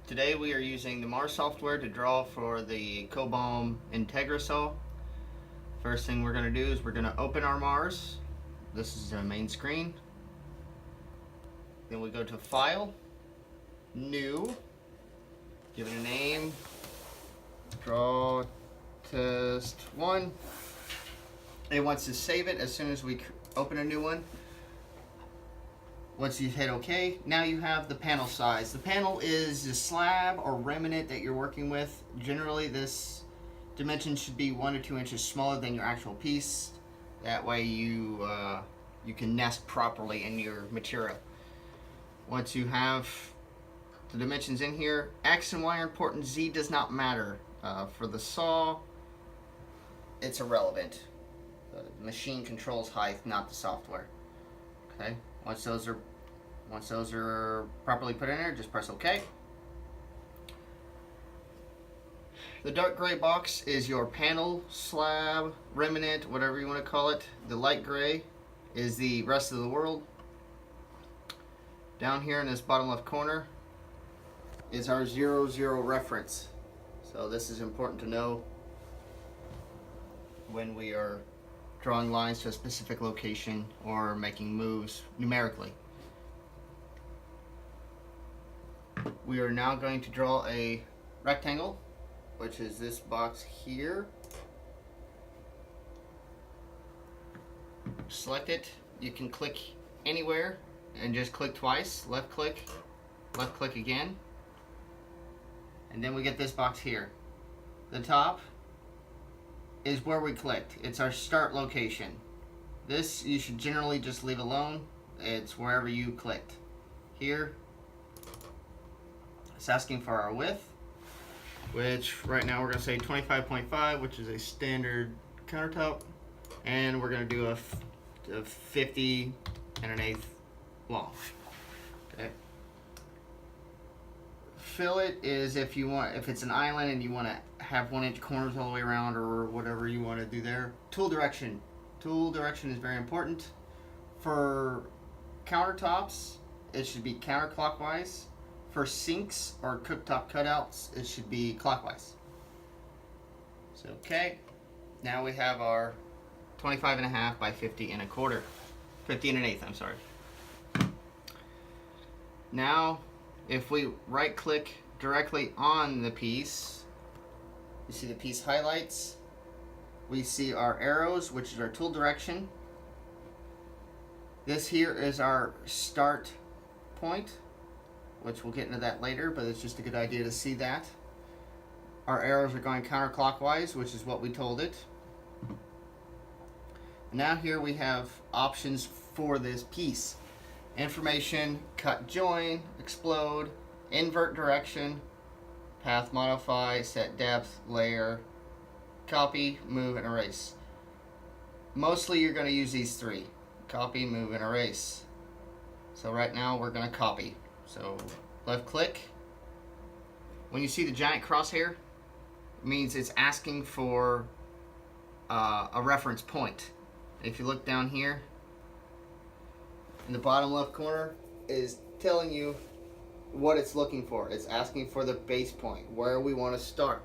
Today we are using the Mars software to draw for the Cobalm saw. First thing we're going to do is we're going to open our Mars. This is the main screen. Then we go to File, New, give it a name, Draw Test 1. It wants to save it as soon as we open a new one. Once you hit OK, now you have the panel size. The panel is the slab or remnant that you're working with. Generally, this dimension should be 1 to 2 inches smaller than your actual piece. That way you can nest properly in your material. Once you have the dimensions in here, X and Y are important. Z does not matter. For the saw, it's irrelevant. The machine controls height, not the software. Okay. Once those are properly put in there, just press OK. The dark gray box is your panel, slab, remnant, whatever you want to call it. The light gray is the rest of the world. Down here in this bottom left corner is our 0, 0 reference. So this is important to know when we are drawing lines to a specific location or making moves numerically. We are now going to draw a rectangle, which is this box here. Select it. You can click anywhere and just click twice. Left click again. And then we get this box here. The top is where we clicked. It's our start location. This you should generally just leave alone. It's wherever you clicked. Here, it's asking for our width, which right now we're going to say 25.5, which is a standard countertop, and we're going to do a 50 and an eighth long. Okay. Fillet is if it's an island and you want to have 1 inch corners all the way around or whatever you want to do there. Tool direction is very important. For countertops, it should be counterclockwise. For sinks or cooktop cutouts, it should be clockwise. So okay, now we have our 25.5 by 50 and a quarter, 50 and an eighth, I'm sorry. Now, if we right click directly on the piece, you see the piece highlights. We see our arrows, which is our tool direction. This here is our start point, which we'll get into that later, but it's just a good idea to see that. Our arrows are going counterclockwise, which is what we told it. Now here we have options for this piece. Information, cut join, explode, invert direction, path modify, set depth, layer, copy, move, and erase. Mostly you're going to use these three: copy, move, and erase. So right now we're going to copy. So left click. When you see the giant crosshair, it means it's asking for a reference point. If you look down here in the bottom left corner, is telling you what it's looking for. It's asking for the base point, where we want to start.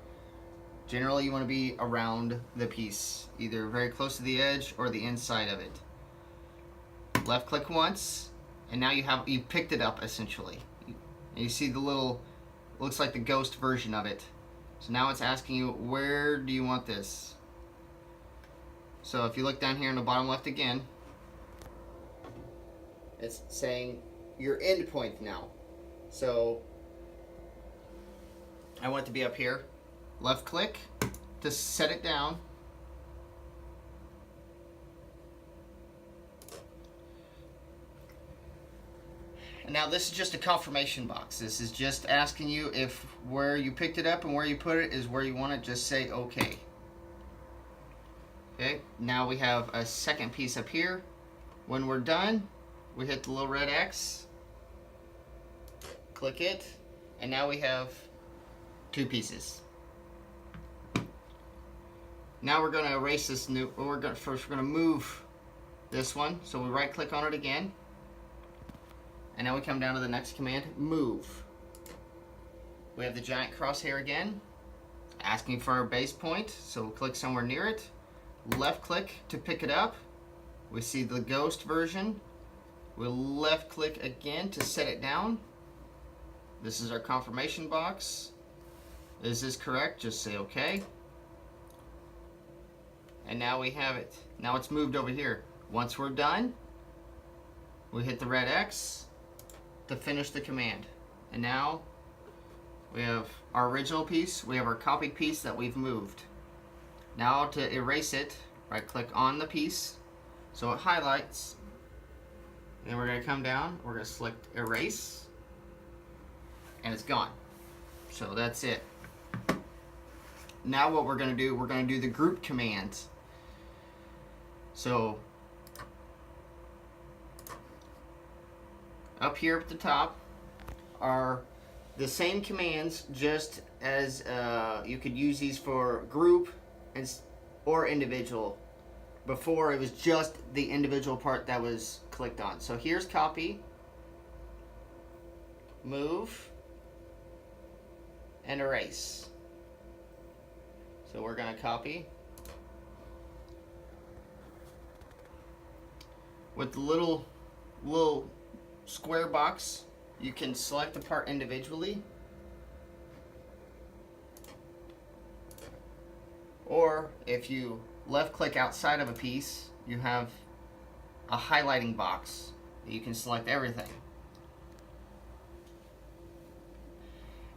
Generally you want to be around the piece, either very close to the edge or the inside of it. Left click once, and now you picked it up essentially. And you see the little, looks like the ghost version of it. So now it's asking you, where do you want this? So if you look down here in the bottom left again, it's saying your end point now. So I want it to be up here. Left click to set it down. And now this is just a confirmation box. This is just asking you if where you picked it up and where you put it is where you want it. Just say OK. Okay, now we have a second piece up here. When we're done, we hit the little red X, click it, and now we have two pieces. Now we're going to erase this new, we're going to move this one. So we right click on it again. And now we come down to the next command, move. We have the giant crosshair again, asking for our base point, so we'll click somewhere near it. Left click to pick it up. We see the ghost version. We'll left click again to set it down. This is our confirmation box. Is this correct? Just say okay. And now we have it. Now it's moved over here. Once we're done, we hit the red X to finish the command. And now we have our original piece, we have our copied piece that we've moved. Now to erase it, right click on the piece so it highlights. Then we're going to come down, we're going to select erase, and it's gone. So that's it. Now what we're going to do, we're going to do the group commands. So up here at the top are the same commands, just as you could use these for group or individual. Before it was just the individual part that was clicked on. So here's copy, move, and erase. So we're going to copy. With the little square box, you can select the part individually, or if you left click outside of a piece, you have a highlighting box that you can select everything.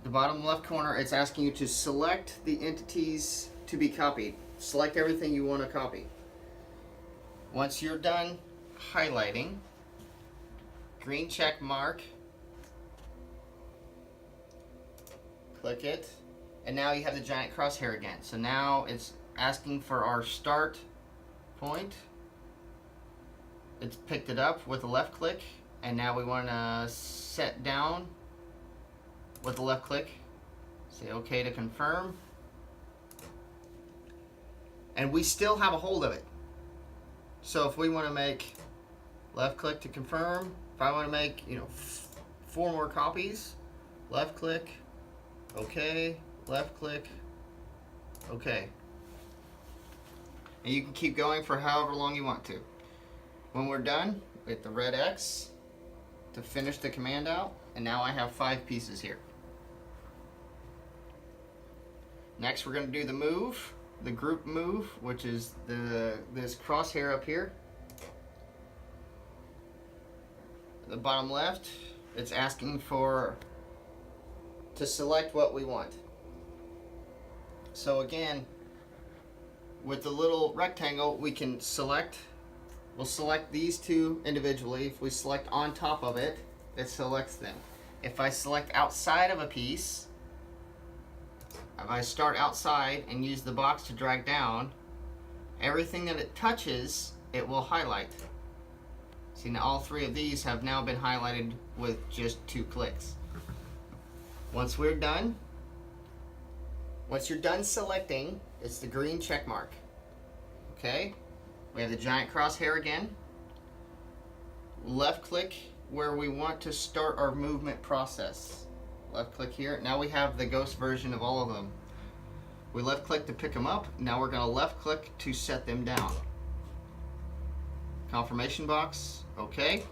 The bottom left corner, it's asking you to select the entities to be copied. Select everything you want to copy. Once you're done highlighting, green check mark, click it, and now you have the giant crosshair again. So now it's asking for our start point. It's picked it up with a left click, and now we want to set down with the left click. Say OK to confirm. And we still have a hold of it. So if we want to make left click to confirm, if I want to make 4 more copies, left click, OK, left click, OK. And you can keep going for however long you want to. When we're done, hit the red X to finish the command out, and now I have 5 pieces here. Next we're going to do the move, the group move, which is this crosshair up here. The bottom left, it's asking to select what we want. So again, with the little rectangle, we can select. We'll select these 2 individually. If we select on top of it, it selects them. If I select outside of a piece, if I start outside and use the box to drag down, everything that it touches, it will highlight. See, now all 3 of these have now been highlighted with just 2 clicks. Once you're done selecting, it's the green check mark. Okay, we have the giant crosshair again. Left click where we want to start our movement process. Left click here. Now we have the ghost version of all of them. We left click to pick them up. Now we're going to left click to set them down. Confirmation box. Okay.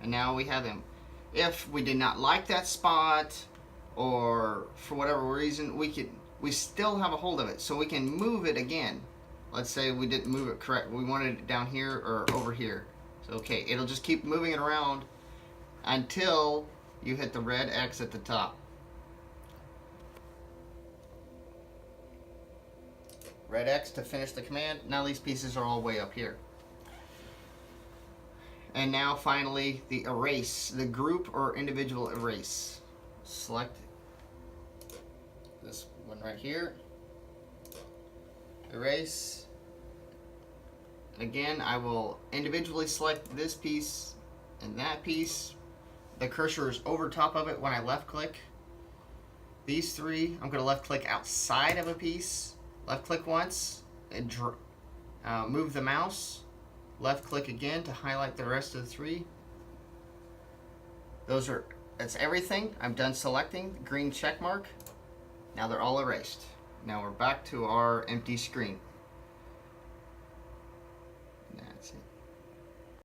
And now we have them. If we did not like that spot, or for whatever reason, we still have a hold of it, so we can move it again. Let's say we didn't move it correct. We wanted it down here or over here. So okay, it'll just keep moving it around until you hit the red X at the top. Red X to finish the command. Now these pieces are all way up here. And now finally the erase, the group or individual erase. Select this one right here. Erase. Again, I will individually select this piece and that piece. The cursor is over top of it when I left click. These 3, I'm going to left click outside of a piece. Left click once and move the mouse. Left click again to highlight the rest of the 3. Those are That's everything. I'm done selecting. Green check mark. Now they're all erased. Now we're back to our empty screen. That's it.